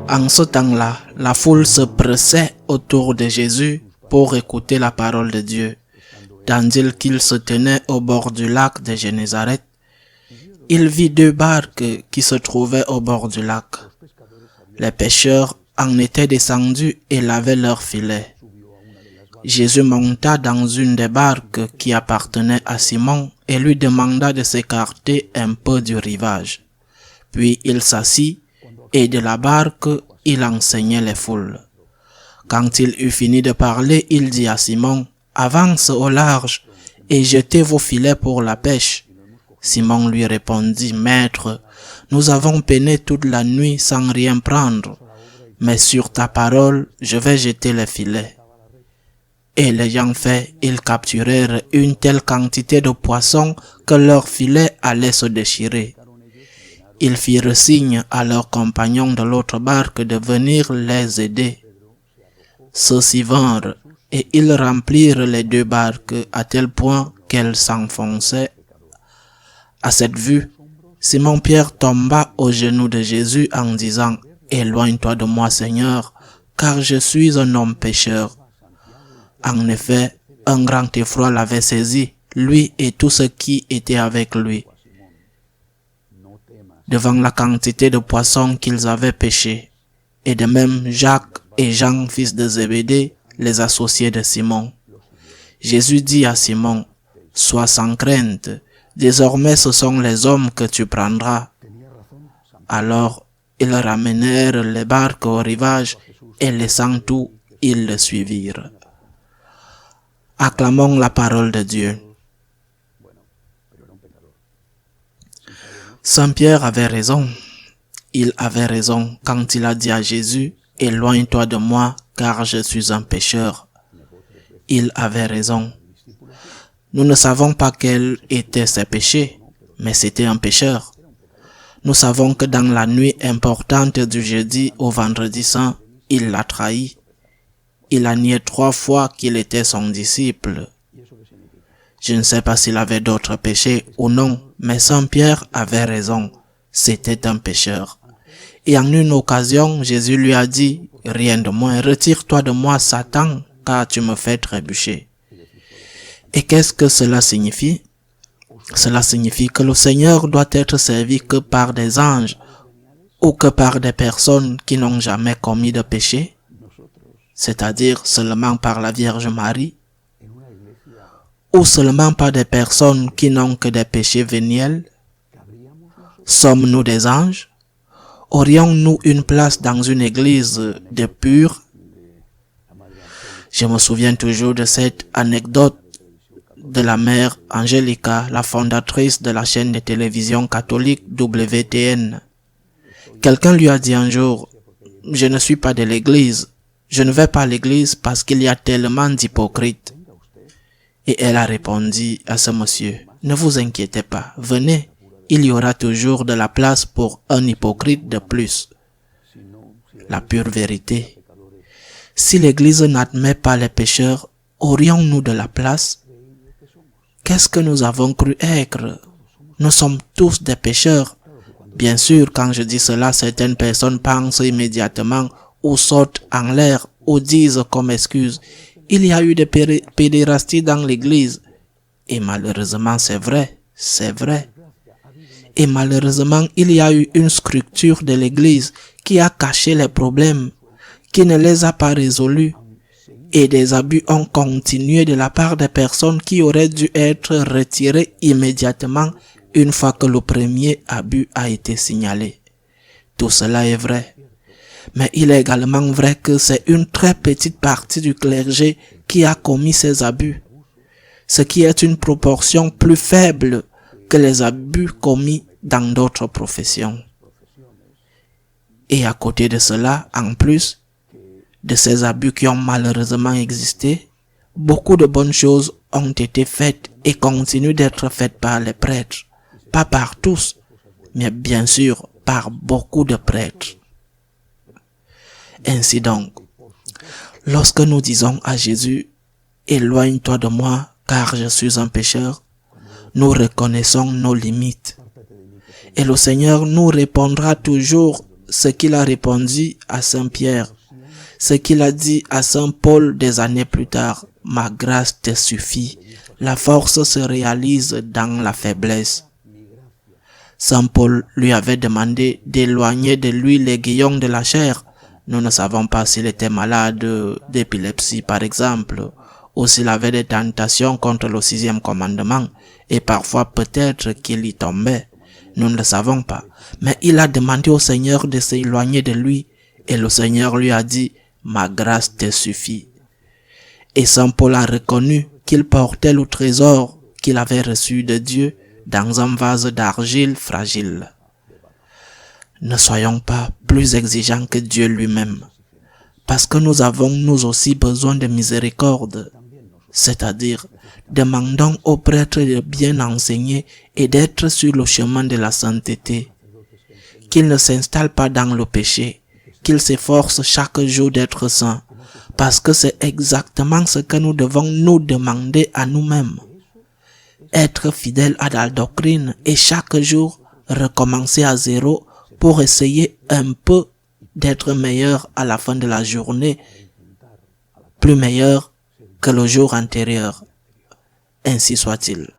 En ce temps-là, la foule se pressait autour de Jésus pour écouter la parole de Dieu. Tandis qu'il se tenait au bord du lac de Génézareth, il vit 2 barques qui se trouvaient au bord du lac. Les pêcheurs en étaient descendus et lavaient leurs filets. Jésus monta dans une des barques qui appartenait à Simon et lui demanda de s'écarter un peu du rivage. Puis il s'assit et de la barque, il enseignait les foules. Quand il eut fini de parler, il dit à Simon, « Avance au large et jetez vos filets pour la pêche. » Simon lui répondit, « Maître, nous avons peiné toute la nuit sans rien prendre, mais sur ta parole, je vais jeter les filets. » Et l'ayant fait, ils capturèrent une telle quantité de poissons que leurs filets allaient se déchirer. Ils firent signe à leurs compagnons de l'autre barque de venir les aider. Ceux-ci vinrent, et ils remplirent les 2 barques à tel point qu'elles s'enfonçaient. À cette vue, Simon-Pierre tomba aux genoux de Jésus en disant, « Éloigne-toi de moi, Seigneur, car je suis un homme pécheur. » En effet, un grand effroi l'avait saisi, lui et tous ceux qui étaient avec lui, devant la quantité de poissons qu'ils avaient pêchés. Et de même Jacques et Jean, fils de Zébédée, les associés de Simon. Jésus dit à Simon, « Sois sans crainte, désormais ce sont les hommes que tu prendras. » Alors ils ramenèrent les barques au rivage et laissant tout, ils le suivirent. Acclamons la parole de Dieu. Saint Pierre avait raison. Il avait raison quand il a dit à Jésus, « Éloigne-toi de moi, car je suis un pécheur. » Il avait raison. Nous ne savons pas quels étaient ses péchés, mais c'était un pécheur. Nous savons que dans la nuit importante du jeudi au vendredi saint, il l'a trahi. Il a nié 3 fois qu'il était son disciple. Je ne sais pas s'il avait d'autres péchés ou non, mais Saint Pierre avait raison. C'était un pécheur. Et en une occasion, Jésus lui a dit, « Rien de moins, retire-toi de moi, Satan, car tu me fais trébucher. » Et qu'est-ce que cela signifie? Cela signifie que le Seigneur doit être servi que par des anges ou que par des personnes qui n'ont jamais commis de péché, c'est-à-dire seulement par la Vierge Marie, ou seulement par des personnes qui n'ont que des péchés véniels. Sommes-nous des anges? Aurions-nous une place dans une église de purs? Je me souviens toujours de cette anecdote de la mère Angelica, la fondatrice de la chaîne de télévision catholique WTN. Quelqu'un lui a dit un jour, « Je ne suis pas de l'église. Je ne vais pas à l'église parce qu'il y a tellement d'hypocrites. » Et elle a répondu à ce monsieur, « Ne vous inquiétez pas, venez, il y aura toujours de la place pour un hypocrite de plus. » La pure vérité. Si l'église n'admet pas les pécheurs, aurions-nous de la place? Qu'est-ce que nous avons cru être? Nous sommes tous des pécheurs. Bien sûr, quand je dis cela, certaines personnes pensent immédiatement ou sautent en l'air ou disent comme excuse, il y a eu des pédérasties dans l'église. Et malheureusement, c'est vrai, c'est vrai. Et malheureusement, il y a eu une structure de l'église qui a caché les problèmes, qui ne les a pas résolus. Et des abus ont continué de la part des personnes qui auraient dû être retirées immédiatement une fois que le premier abus a été signalé. Tout cela est vrai. Mais il est également vrai que c'est une très petite partie du clergé qui a commis ces abus, ce qui est une proportion plus faible que les abus commis dans d'autres professions. Et à côté de cela, en plus de ces abus qui ont malheureusement existé, beaucoup de bonnes choses ont été faites et continuent d'être faites par les prêtres. Pas par tous, mais bien sûr par beaucoup de prêtres. Ainsi donc, lorsque nous disons à Jésus, « Éloigne-toi de moi, car je suis un pécheur », nous reconnaissons nos limites. Et le Seigneur nous répondra toujours ce qu'il a répondu à Saint Pierre, ce qu'il a dit à Saint Paul des années plus tard. Ma grâce te suffit. La force se réalise dans la faiblesse. Saint Paul lui avait demandé d'éloigner de lui l'aiguillon de la chair. Nous ne savons pas s'il était malade d'épilepsie par exemple, ou s'il avait des tentations contre le 6e commandement, et parfois peut-être qu'il y tombait. Nous ne le savons pas. Mais il a demandé au Seigneur de s'éloigner de lui, et le Seigneur lui a dit, ma grâce te suffit. Et Saint Paul a reconnu qu'il portait le trésor qu'il avait reçu de Dieu dans un vase d'argile fragile. Ne soyons pas plus exigeants que Dieu lui-même, parce que nous avons nous aussi besoin de miséricorde, c'est-à-dire demandons aux prêtres de bien enseigner et d'être sur le chemin de la sainteté, qu'ils ne s'installent pas dans le péché, qu'ils s'efforcent chaque jour d'être saints, parce que c'est exactement ce que nous devons nous demander à nous-mêmes. Être fidèles à la doctrine et chaque jour recommencer à zéro pour essayer un peu d'être meilleur à la fin de la journée, plus meilleur que le jour antérieur. Ainsi soit-il.